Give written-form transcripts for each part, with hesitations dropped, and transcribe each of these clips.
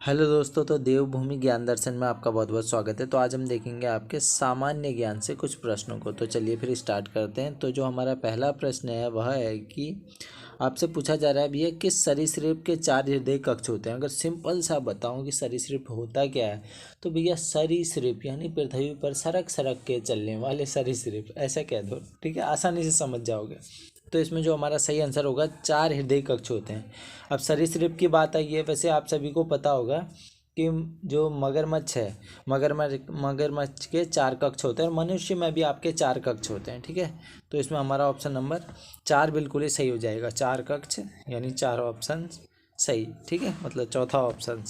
Hello दोस्तों, तो देवभूमि ज्ञान दर्शन में आपका बहुत बहुत स्वागत है। तो आज हम देखेंगे आपके सामान्य ज्ञान से कुछ प्रश्नों को। तो चलिए फिर स्टार्ट करते हैं। तो जो हमारा पहला प्रश्न है वह है कि आपसे पूछा जा रहा है भैया, किस सरीसृप के 4 हृदय कक्ष होते हैं। अगर सिंपल सा बताऊं कि सरीसृप होता क्या है, तो भैया सरीसृप यानी पृथ्वी पर सरक सरक के चलने वाले सरीसृप, ऐसा कह दो, ठीक है, आसानी से समझ जाओगे। तो इसमें जो हमारा सही आंसर होगा, 4 हृदय कक्ष होते हैं। अब सरीसृप की बात आई है, वैसे आप सभी को पता होगा कि जो मगरमच्छ है, मगरमच्छ के 4 कक्ष होते हैं और मनुष्य में भी आपके 4 कक्ष होते हैं, ठीक है। तो इसमें हमारा ऑप्शन नंबर 4 बिल्कुल ही सही हो जाएगा। 4 कक्ष यानी 4 ऑप्शन सही, ठीक है, मतलब चौथा ऑप्शन,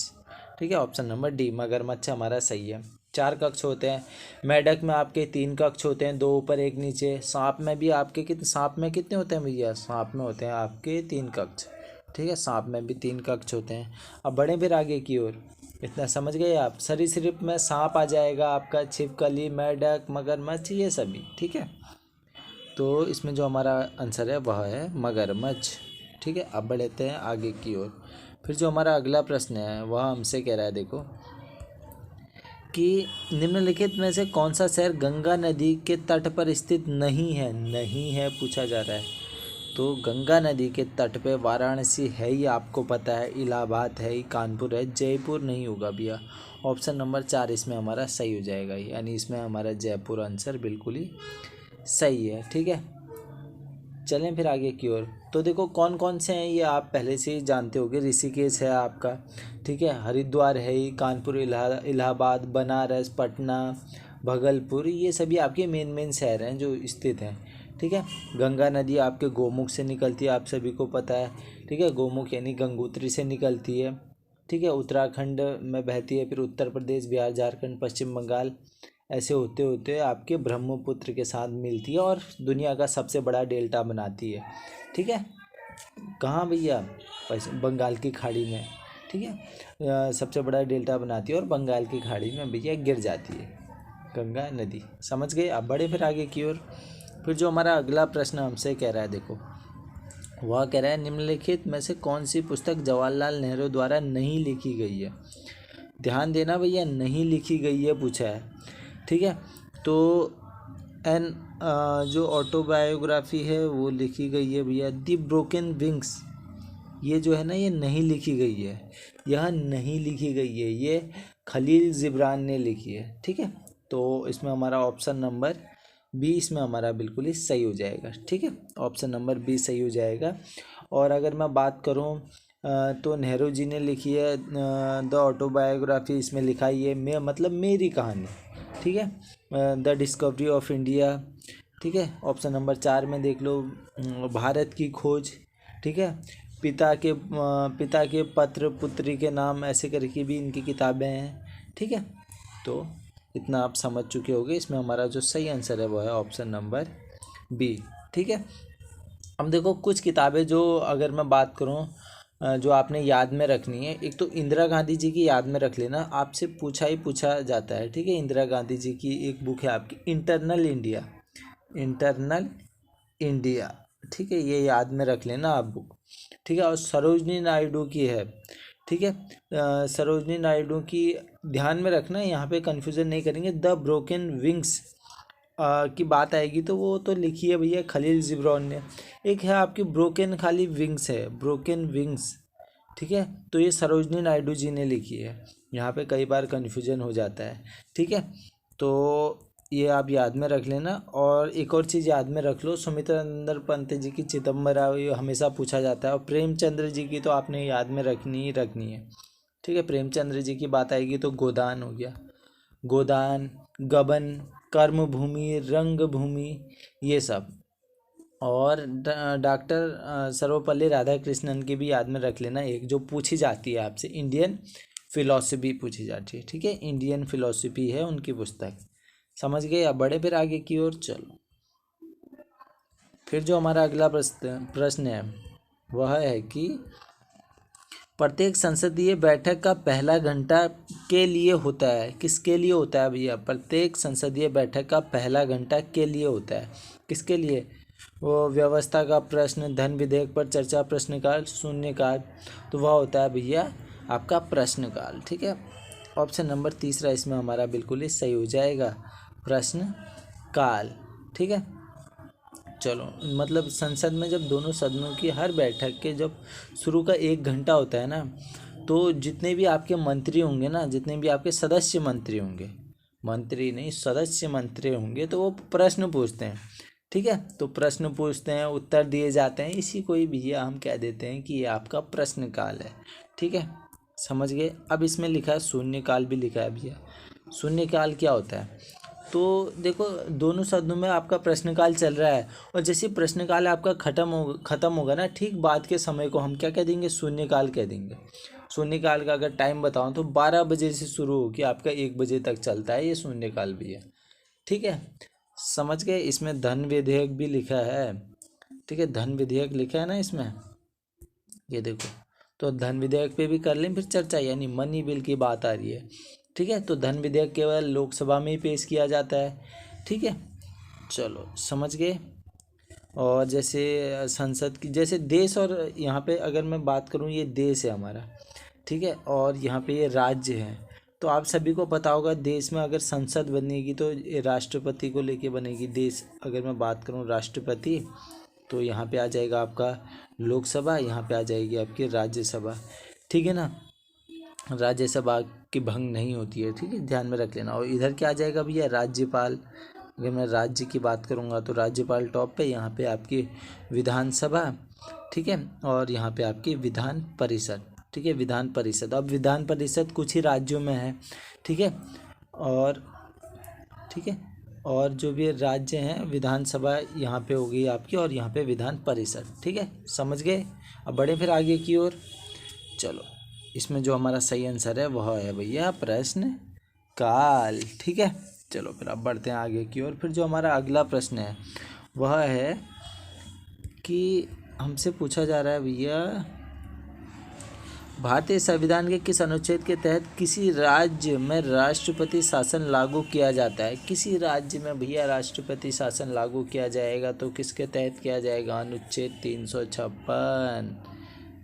ठीक है, ऑप्शन नंबर डी मगरमच्छ हमारा सही है। 4 कक्ष होते हैं। मेंढक में आपके 3 कक्ष होते हैं, 2 ऊपर 1 नीचे। सांप में भी आपके कितने, सांप में कितने होते हैं भैया, सांप में होते हैं आपके 3 कक्ष, ठीक है, सांप में भी 3 कक्ष होते हैं। अब बढ़े फिर आगे की ओर, इतना समझ गए आप। सरीसृप में सांप आ जाएगा आपका, छिपकली, मेंढक, मगरमच्छ, ये सभी, ठीक है। तो इसमें जो हमारा आंसर है वह है मगरमच्छ, ठीक है। अब बढ़ते हैं आगे की ओर। फिर जो हमारा अगला प्रश्न है वह हमसे कह रहा है, देखो कि निम्नलिखित में से कौन सा शहर गंगा नदी के तट पर स्थित नहीं है पूछा जा रहा है। तो गंगा नदी के तट पे वाराणसी है ही, आपको पता है, इलाहाबाद है ही, कानपुर है, जयपुर नहीं होगा भैया। ऑप्शन नंबर 4 इसमें हमारा सही हो जाएगा, यानी इसमें हमारा जयपुर आंसर बिल्कुल ही सही है, ठीक है। चलें फिर आगे की ओर। तो देखो कौन कौन से हैं ये आप पहले से ही जानते होंगे। ऋषिकेश है आपका, ठीक है, हरिद्वार है ही, कानपुर, इलाहाबाद, बनारस, पटना, भागलपुर, ये सभी आपके मेन शहर हैं जो स्थित हैं, ठीक है। गंगा नदी आपके गोमुख से निकलती है, आप सभी को पता है, ठीक है, गोमुख यानी गंगोत्री से निकलती है, ठीक है, उत्तराखंड में बहती है, फिर उत्तर प्रदेश, बिहार, झारखंड, पश्चिम बंगाल, ऐसे होते होते आपके ब्रह्मपुत्र के साथ मिलती है और दुनिया का सबसे बड़ा डेल्टा बनाती है, ठीक है। कहाँ भैया, पश्चिम बंगाल की खाड़ी में, ठीक है, सबसे बड़ा डेल्टा बनाती है और बंगाल की खाड़ी में भैया गिर जाती है गंगा नदी, समझ गए। अब बड़े फिर आगे की ओर। फिर जो हमारा अगला प्रश्न हमसे कह रहा है, देखो वह कह रहा है, निम्नलिखित में से कौन सी पुस्तक जवाहरलाल नेहरू द्वारा नहीं लिखी गई है। ध्यान देना भैया, नहीं लिखी गई है पूछा है, ठीक है। तो एन जो ऑटोबायोग्राफी है वो लिखी गई है भैया, दी ब्रोकन विंग्स, ये जो है ना ये नहीं लिखी गई है, यह नहीं लिखी गई है, ये खलील जिब्रान ने लिखी है, ठीक है। तो इसमें हमारा ऑप्शन नंबर बी इसमें हमारा बिल्कुल ही सही हो जाएगा, ठीक है, ऑप्शन नंबर बी सही हो जाएगा। और अगर मैं बात करूं तो नेहरू जी ने लिखी है द ऑटोबायोग्राफी, इसमें लिखा ही है मैं मतलब मेरी कहानी, ठीक है, द डिस्कवरी ऑफ इंडिया, ठीक है। ऑप्शन नंबर 4 में देख लो भारत की खोज, ठीक है, पिता के पत्र पुत्री के नाम, ऐसे करके भी इनकी किताबें हैं, ठीक है। तो इतना आप समझ चुके होंगे। इसमें हमारा जो सही आंसर है वो है ऑप्शन नंबर बी, ठीक है। अब देखो कुछ किताबें जो अगर मैं बात करूं जो आपने याद में रखनी है, एक तो इंदिरा गांधी जी की याद में रख लेना, आपसे पूछा जाता है, ठीक है। इंदिरा गांधी जी की एक बुक है आपकी इंटरनल इंडिया, ठीक है, ये याद में रख लेना आप बुक, ठीक है। और सरोजनी नायडू की है, ठीक है, सरोजनी नायडू की ध्यान में रखना, यहाँ पे कन्फ्यूज़न नहीं करेंगे। द ब्रोकन विंग्स की बात आएगी तो वो तो लिखी है भैया खलील जिब्रान ने। एक है आपकी ब्रोकन खाली विंग्स है, ब्रोकन विंग्स, ठीक है, तो ये सरोजनी नायडू जी ने लिखी है। यहाँ पे कई बार कन्फ्यूजन हो जाता है, ठीक है। तो ये आप याद में रख लेना। और एक और चीज़ याद में रख लो, सुमित्रानंद पंत जी की चिदम्बरा, ये हमेशा पूछा जाता है। और प्रेमचंद्र जी की तो आपने याद में रखनी है, ठीक है। प्रेमचंद्र जी की बात आएगी तो गोदान हो गया, गोदान, गबन, कर्मभूमि, रंगभूमि, ये सब। और डॉक्टर सर्वपल्ली राधाकृष्णन की भी याद में रख लेना, एक जो पूछी जाती है आपसे, इंडियन फिलॉसफी पूछी जाती है, ठीक है, इंडियन फिलॉसफी है उनकी पुस्तक, समझ गए। अब बड़े फिर आगे की ओर चलो। फिर जो हमारा अगला प्रश्न है वह है कि प्रत्येक संसदीय बैठक का पहला घंटा के लिए होता है, किसके लिए होता है भैया। प्रत्येक संसदीय बैठक का पहला घंटा के लिए होता है, किसके लिए। वो व्यवस्था का प्रश्न, धन विधेयक पर चर्चा, प्रश्नकाल, शून्यकाल, तो वह होता है भैया आपका प्रश्नकाल। ठीक है, ऑप्शन नंबर तीसरा इसमें हमारा बिल्कुल ही सही हो जाएगा, प्रश्नकाल। ठीक है, चलो मतलब संसद में जब दोनों सदनों की हर बैठक के जब शुरू का 1 घंटा होता है ना, तो जितने भी आपके मंत्री होंगे ना, जितने भी आपके सदस्य मंत्री होंगे, मंत्री नहीं सदस्य मंत्री होंगे, तो वो प्रश्न पूछते हैं। ठीक है, तो प्रश्न पूछते हैं, उत्तर दिए जाते हैं, इसी को ही भैया हम कह देते हैं कि ये आपका प्रश्नकाल है। ठीक है, समझ गए। अब इसमें लिखा है शून्यकाल भी लिखा है भैया। शून्यकाल क्या होता है? तो देखो दोनों सदनों में आपका प्रश्नकाल चल रहा है, और जैसे प्रश्नकाल आपका खत्म होगा ना, ठीक बाद के समय को हम क्या कह देंगे? शून्यकाल कह देंगे। शून्यकाल का अगर टाइम बताऊं तो 12 बजे से शुरू होकर आपका 1 बजे तक चलता है ये शून्यकाल भी है। ठीक है, समझ गए। इसमें धन विधेयक भी लिखा है। ठीक है, धन विधेयक लिखा है ना इसमें, ये देखो। तो धन विधेयक पे भी कर लें फिर चर्चा, यानी मनी बिल की बात आ रही है। ठीक है, तो धन विधेयक केवल लोकसभा में ही पेश किया जाता है। ठीक है, चलो समझ गए। और जैसे संसद की, जैसे देश, और यहाँ पे अगर मैं बात करूँ, ये देश है हमारा। ठीक है, और यहाँ पे ये राज्य है। तो आप सभी को पता होगा देश में अगर संसद बनेगी तो ये राष्ट्रपति को लेके बनेगी। देश अगर मैं बात करूँ राष्ट्रपति, तो यहाँ पे आ जाएगा आपका लोकसभा, यहाँ पे आ जाएगी आपकी राज्यसभा। ठीक है ना, राज्यसभा की भंग नहीं होती है। ठीक है, ध्यान में रख लेना। और इधर क्या आ जाएगा भैया? राज्यपाल। अगर मैं राज्य की बात करूँगा तो राज्यपाल टॉप पे, यहाँ पे आपकी विधानसभा। ठीक है, और यहाँ पे आपकी विधान परिषद। ठीक है, विधान परिषद। अब विधान परिषद कुछ ही राज्यों में है। ठीक है, और ठीक है, और जो भी राज्य हैं, विधानसभा यहाँ पे होगी आपकी, और यहाँ पे विधान परिषद। ठीक है, समझ गए। अब बढ़े फिर आगे की ओर। चलो, इसमें जो हमारा सही आंसर है वह है भैया प्रश्न काल। ठीक है, चलो फिर अब बढ़ते हैं आगे की ओर। फिर जो हमारा अगला प्रश्न है वह है कि हमसे पूछा जा रहा है भैया, भारतीय संविधान के किस अनुच्छेद के तहत किसी राज्य में राष्ट्रपति शासन लागू किया जाता है? किसी राज्य में भैया राष्ट्रपति शासन लागू किया जाएगा तो किसके तहत किया जाएगा? अनुच्छेद 356।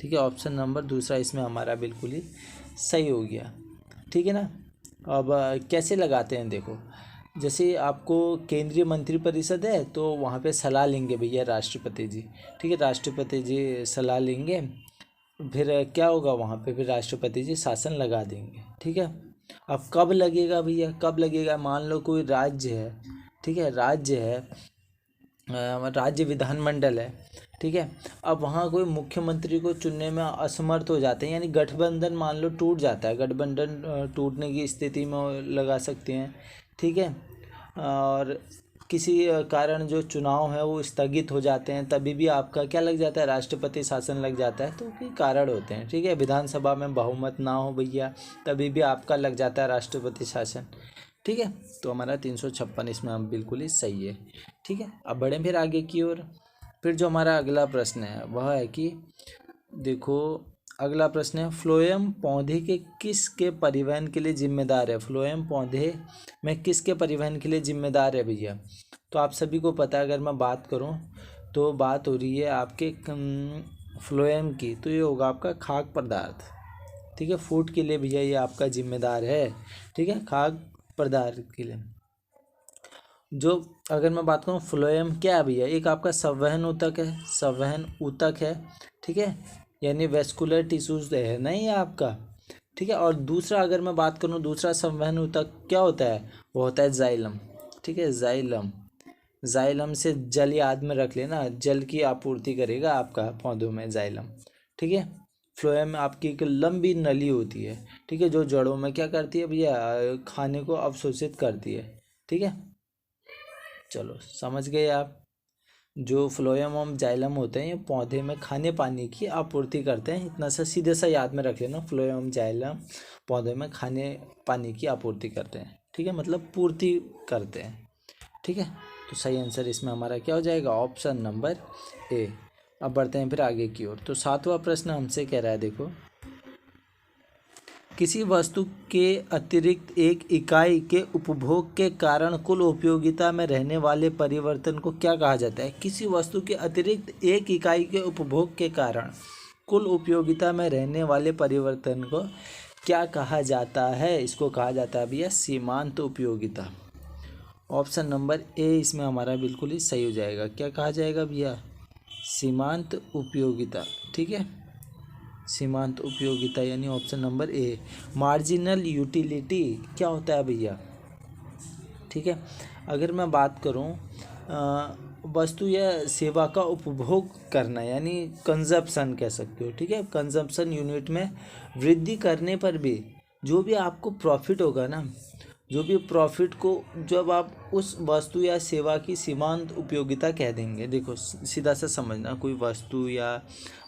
ठीक है, ऑप्शन नंबर दूसरा इसमें हमारा बिल्कुल ही सही हो गया। ठीक है ना। अब कैसे लगाते हैं देखो, जैसे आपको केंद्रीय मंत्रिपरिषद है तो वहाँ पे सलाह लेंगे भैया राष्ट्रपति जी। ठीक है, राष्ट्रपति जी सलाह लेंगे, फिर क्या होगा वहाँ पे, फिर राष्ट्रपति जी शासन लगा देंगे। ठीक है, अब कब लगेगा भैया? कब लगेगा? मान लो कोई राज्य है, ठीक है, राज्य है, राज्य विधानमंडल है। ठीक है, अब वहाँ कोई मुख्यमंत्री को चुनने में असमर्थ हो जाते हैं, यानी गठबंधन मान लो टूट जाता है, गठबंधन टूटने की स्थिति में लगा सकते हैं। ठीक है, और किसी कारण जो चुनाव है वो स्थगित हो जाते हैं, तभी भी आपका क्या लग जाता है? राष्ट्रपति शासन लग जाता है। तो कई कारण होते हैं। ठीक है, विधानसभा में बहुमत ना हो भैया, तभी भी आपका लग जाता है राष्ट्रपति शासन। ठीक है, तो हमारा 356 इसमें हम बिल्कुल ही सही है। ठीक है, अब बढ़ें फिर आगे की ओर। फिर जो हमारा अगला प्रश्न है वह है कि देखो, अगला प्रश्न है, फ्लोएम पौधे के किसके परिवहन के लिए जिम्मेदार है? फ्लोएम पौधे में किसके परिवहन के लिए जिम्मेदार है भैया? तो आप सभी को पता है, अगर मैं बात करूं तो बात हो रही है आपके फ्लोएम की, तो ये होगा आपका खाद्य पदार्थ। ठीक है, फूड के लिए भैया ये आपका जिम्मेदार है। ठीक है, खाद्य पदार्थ के लिए। जो अगर मैं बात करूँ फ्लोएम क्या है भैया? एक आपका संवहन ऊतक है, संवहन ऊतक है। ठीक है, यानी वेस्कुलर टिश्यूज है ना ये आपका। ठीक है, और दूसरा अगर मैं बात करूँ, दूसरा संवहन ऊतक क्या होता है? वो होता है जाइलम। ठीक है, जाइलम। जाइलम से जल याद में रख लेना, जल की आपूर्ति करेगा आपका पौधों में जाइलम। ठीक है, फ्लोएम आपकी एक लंबी नली होती है। ठीक है, जो जड़ों में क्या करती है भैया? खाने को अवशोषित करती है। ठीक है, चलो समझ गए आप। जो फ्लोएम और जाइलम होते हैं ये पौधे में खाने पानी की आपूर्ति करते हैं। इतना सा सीधे सा याद में रख लेना, फ्लोएम जाइलम पौधे में खाने पानी की आपूर्ति करते हैं। ठीक है, मतलब पूर्ति करते हैं। ठीक है, तो सही आंसर इसमें हमारा क्या हो जाएगा? Option number A. अब बढ़ते हैं फिर आगे की ओर। तो 7वां प्रश्न हमसे कह रहा है, देखो, किसी वस्तु के अतिरिक्त एक इकाई के उपभोग के कारण कुल उपयोगिता में रहने वाले परिवर्तन को क्या कहा जाता है? किसी वस्तु के अतिरिक्त एक इकाई के उपभोग के कारण कुल उपयोगिता में रहने वाले परिवर्तन को क्या कहा जाता है? इसको कहा जाता है भैया सीमांत उपयोगिता। ऑप्शन नंबर ए इसमें हमारा बिल्कुल ही सही हो जाएगा। क्या कहा जाएगा भैया? सीमांत उपयोगिता। ठीक है, सीमांत उपयोगिता यानी option number A. Marginal utility क्या होता है भैया? ठीक है, अगर मैं बात करूं वस्तु या सेवा का उपभोग करना यानी कंजप्शन कह सकते हो। ठीक है, कंजप्शन यूनिट में वृद्धि करने पर भी जो भी आपको प्रॉफिट होगा ना, जो भी प्रॉफिट को जब आप उस वस्तु या सेवा की सीमांत उपयोगिता कह देंगे। देखो सीधा सा समझना, कोई वस्तु या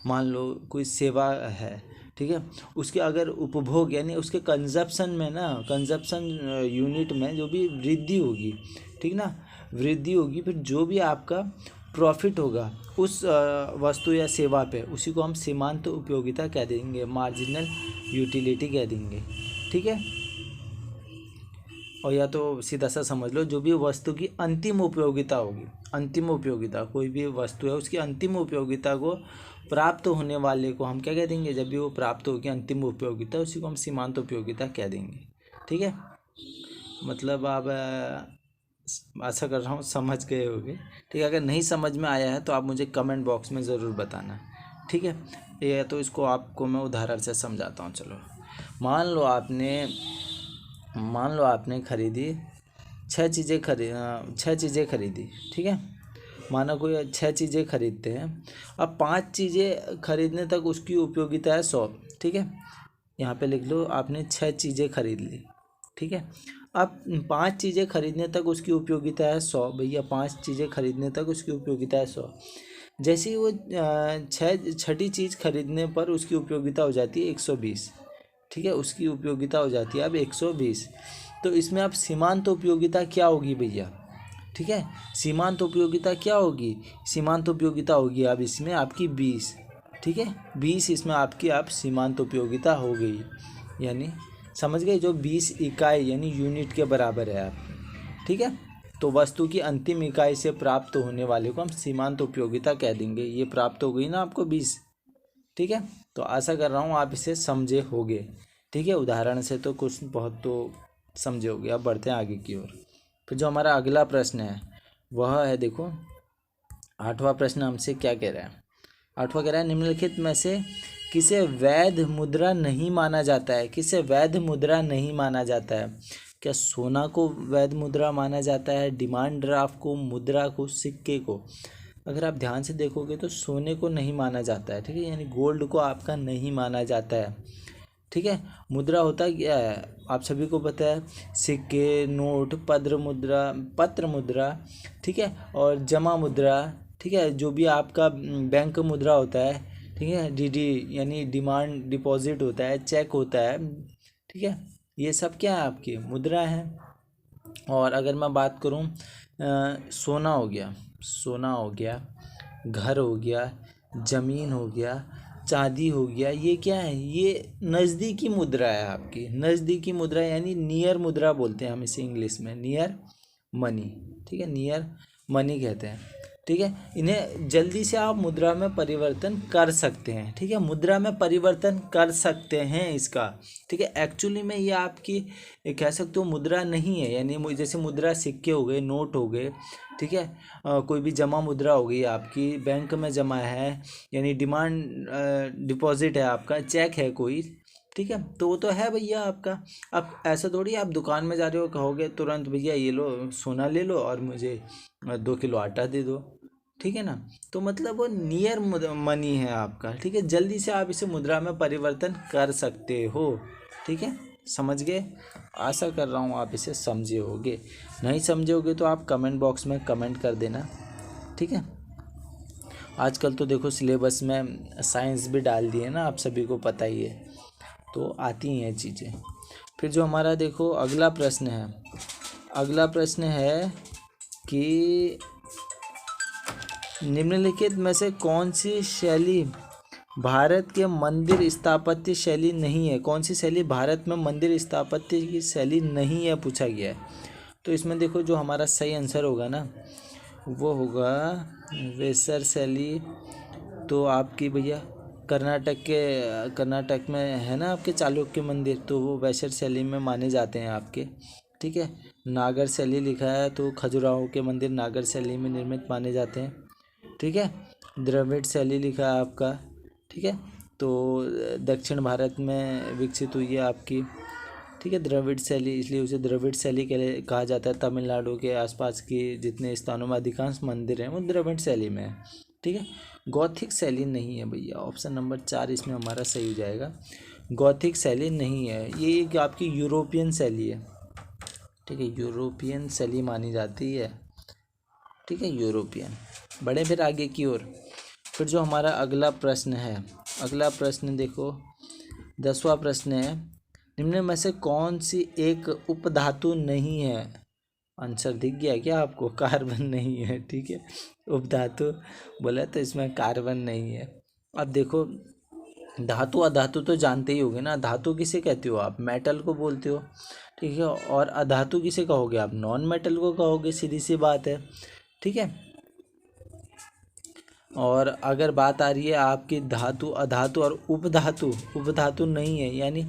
मान लो कोई सेवा है, ठीक है, उसके अगर उपभोग यानी उसके कंजप्शन में ना, कंजप्शन यूनिट में जो भी वृद्धि होगी, ठीक ना, वृद्धि होगी, फिर जो भी आपका प्रॉफिट होगा उस वस्तु या सेवा पे, उसी को हम सीमांत उपयोगिता कह देंगे, मार्जिनल यूटिलिटी कह देंगे। ठीक है, और या तो सीधा सा समझ लो, जो भी वस्तु की अंतिम उपयोगिता होगी, अंतिम उपयोगिता, कोई भी वस्तु है उसकी अंतिम उपयोगिता को प्राप्त होने वाले को हम क्या कह देंगे? जब भी वो प्राप्त होगी अंतिम उपयोगिता, उसी को हम सीमांत उपयोगिता कह देंगे। ठीक है, मतलब आप आशा कर रहा हूँ समझ गए होगे। ठीक है, अगर नहीं समझ में आया है तो आप मुझे कमेंट बॉक्स में ज़रूर बताना। ठीक है, ये तो इसको आपको मैं उदाहरण से समझाता हूँ। चलो मान लो आपने खरीदी 6 चीज़ें खरीदी। ठीक है, माना कोई 6 चीज़ें खरीदते हैं, अब 5 चीज़ें खरीदने तक उसकी उपयोगिता है 100। ठीक है, यहाँ पे लिख लो, आपने 6 चीज़ें खरीद ली। ठीक है, अब 5 चीज़ें खरीदने तक उसकी उपयोगिता है 100। भैया 5 चीज़ें खरीदने तक उसकी उपयोगिता है 100। जैसे ही वो छठी चीज़ खरीदने पर उसकी उपयोगिता हो जाती है 120। ठीक है, उसकी उपयोगिता हो जाती है अब 120। तो इसमें अब सीमांत उपयोगिता क्या होगी भैया? ठीक है, सीमांत उपयोगिता क्या होगी? सीमांत उपयोगिता होगी अब इसमें आपकी 20। ठीक है, 20 इसमें आपकी आप सीमांत उपयोगिता हो गई, यानी समझ गए, जो 20 इकाई यानी यूनिट के बराबर है आप। ठीक है, तो वस्तु की अंतिम इकाई से प्राप्त होने वाले को हम सीमांत उपयोगिता कह देंगे। ये प्राप्त हो गई ना आपको 20। ठीक है, तो आशा कर रहा हूँ आप इसे समझे होगे। ठीक है, उदाहरण से तो कुछ बहुत तो समझे होगे। अब बढ़ते हैं आगे की ओर। फिर जो हमारा अगला प्रश्न है वह है, देखो 8वां प्रश्न हमसे क्या कह रहा है? 8वां कह रहा है, निम्नलिखित में से किसे वैध मुद्रा नहीं माना जाता है? किसे वैध मुद्रा नहीं माना जाता है? क्या सोना को वैध मुद्रा माना जाता है, डिमांड ड्राफ्ट को, मुद्रा को, सिक्के को? अगर आप ध्यान से देखोगे तो सोने को नहीं माना जाता है। ठीक है, यानी गोल्ड को आपका नहीं माना जाता है। ठीक है, मुद्रा होता क्या है आप सभी को पता है? सिक्के, नोट, पत्र मुद्रा, ठीक है, और जमा मुद्रा। ठीक है, जो भी आपका बैंक मुद्रा होता है, ठीक है, डीडी यानी डिमांड डिपॉजिट होता है, चेक होता है। ठीक है, ये सब क्या है? आपकी मुद्रा है। और अगर मैं बात करूं सोना हो गया, घर हो गया, ज़मीन हो गया, चांदी हो गया, ये क्या है? ये नज़दीकी मुद्रा है आपकी, नज़दीकी मुद्रा यानी नियर मुद्रा बोलते हैं हम इसे इंग्लिश में, नियर मनी। ठीक है, नियर मनी कहते हैं। ठीक है, इन्हें जल्दी से आप मुद्रा में परिवर्तन कर सकते हैं। ठीक है, मुद्रा में परिवर्तन कर सकते हैं इसका। ठीक है, एक्चुअली में ये आपकी कह सकते हो मुद्रा नहीं है, यानी जैसे मुद्रा सिक्के हो गए, नोट हो गए। ठीक है, कोई भी जमा मुद्रा हो गई आपकी, बैंक में जमा है यानी डिमांड डिपॉजिट है आपका, चेक है कोई। ठीक है, तो वो तो है भैया आपका। अब ऐसा थोड़ी आप दुकान में जा रहे हो, कहोगे तुरंत भैया ये लो सोना ले लो और मुझे 2 किलो आटा दे दो। ठीक है ना, तो मतलब वो नियर मनी है आपका। ठीक है, जल्दी से आप इसे मुद्रा में परिवर्तन कर सकते हो। ठीक है, समझ गए? आशा कर रहा हूँ आप इसे समझे होगे। नहीं समझे होगे तो आप कमेंट बॉक्स में कमेंट कर देना। ठीक है, आजकल तो देखो सिलेबस में साइंस भी डाल दिए ना, आप सभी को पता ही है, तो आती हैं चीज़ें। फिर जो हमारा देखो अगला प्रश्न है कि निम्नलिखित में से कौन सी शैली भारत के मंदिर स्थापत्य शैली नहीं है? कौन सी शैली भारत में मंदिर स्थापत्य की शैली नहीं है, पूछा गया है। तो इसमें देखो जो हमारा सही आंसर होगा ना, वो होगा वेसर शैली। तो आपकी भैया कर्नाटक में है ना आपके चालुक्य मंदिर, तो वो वैशर शैली में माने जाते हैं आपके। ठीक है। नागर शैली लिखा है तो खजुराहो के मंदिर नागर शैली में निर्मित माने जाते हैं। ठीक है। द्रविड़ शैली लिखा है आपका। ठीक है। तो दक्षिण भारत में विकसित हुई है आपकी। ठीक है। द्रविड़ शैली, इसलिए उसे द्रविड़ शैली के लिए कहा जाता है। तमिलनाडु के आसपास की जितने स्थानों में अधिकांश मंदिर हैं वो द्रविड़ शैली में है। ठीक है। गौथिक शैली नहीं है भैया, ऑप्शन नंबर 4 इसमें हमारा सही हो जाएगा। गौथिक शैली नहीं है, ये एक आपकी यूरोपियन शैली है। ठीक है, यूरोपियन शैली मानी जाती है। ठीक है, यूरोपियन। बढ़े फिर आगे की ओर। फिर जो हमारा अगला प्रश्न है, अगला प्रश्न देखो, 10वां प्रश्न है, निम्न में से कौन सी एक उपधातु नहीं है? आंसर दिख गया क्या आपको? कार्बन नहीं है। ठीक है, उपधातु बोला तो इसमें कार्बन नहीं है। अब देखो, धातु अधातु तो जानते ही होगे ना। धातु किसे कहते हो आप? मेटल को बोलते हो। ठीक है, और अधातु किसे कहोगे आप? नॉन मेटल को कहोगे, सीधी सी बात है। ठीक है। और अगर बात आ रही है आपकी धातु अधातु और उपधातु, उपधातु नहीं है, यानी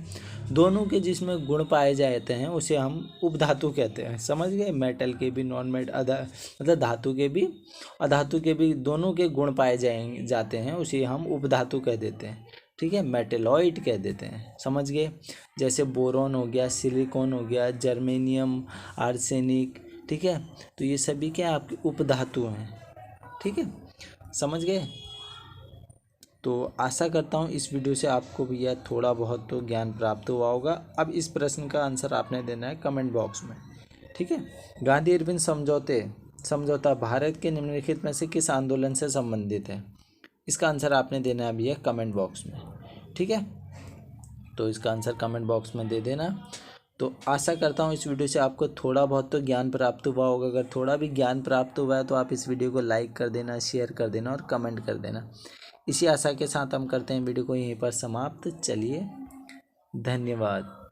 दोनों के जिसमें गुण पाए जाते हैं उसे हम उपधातु कहते हैं। समझ गए? मेटल के भी, नॉन मेटल, मतलब धातु के भी अधातु के भी दोनों के गुण पाए जाते हैं, उसे हम उपधातु कह देते हैं। ठीक है, मेटेलॉइड कह देते हैं। समझ गए? जैसे बोरोन हो गया, सिलिकॉन हो गया, जर्मेनियम, आर्सेनिक। ठीक है, तो ये सभी क्या आपके उपधातु हैं। ठीक है, समझ गए? तो आशा करता हूँ इस वीडियो से आपको भैया थोड़ा बहुत तो ज्ञान प्राप्त हुआ होगा। अब इस प्रश्न का आंसर आपने देना है कमेंट बॉक्स में। ठीक है। गांधी इरविन समझौता भारत के निम्नलिखित में से किस आंदोलन से संबंधित है? इसका आंसर आपने देना है भैया कमेंट बॉक्स में। ठीक है, तो इसका आंसर कमेंट बॉक्स में दे देना। तो आशा करता हूँ इस वीडियो से आपको थोड़ा बहुत तो ज्ञान प्राप्त हुआ होगा। अगर थोड़ा भी ज्ञान प्राप्त हुआ है तो आप इस वीडियो को लाइक कर देना, शेयर कर देना और कमेंट कर देना। इसी आशा के साथ हम करते हैं वीडियो को यहीं पर समाप्त। चलिए, धन्यवाद।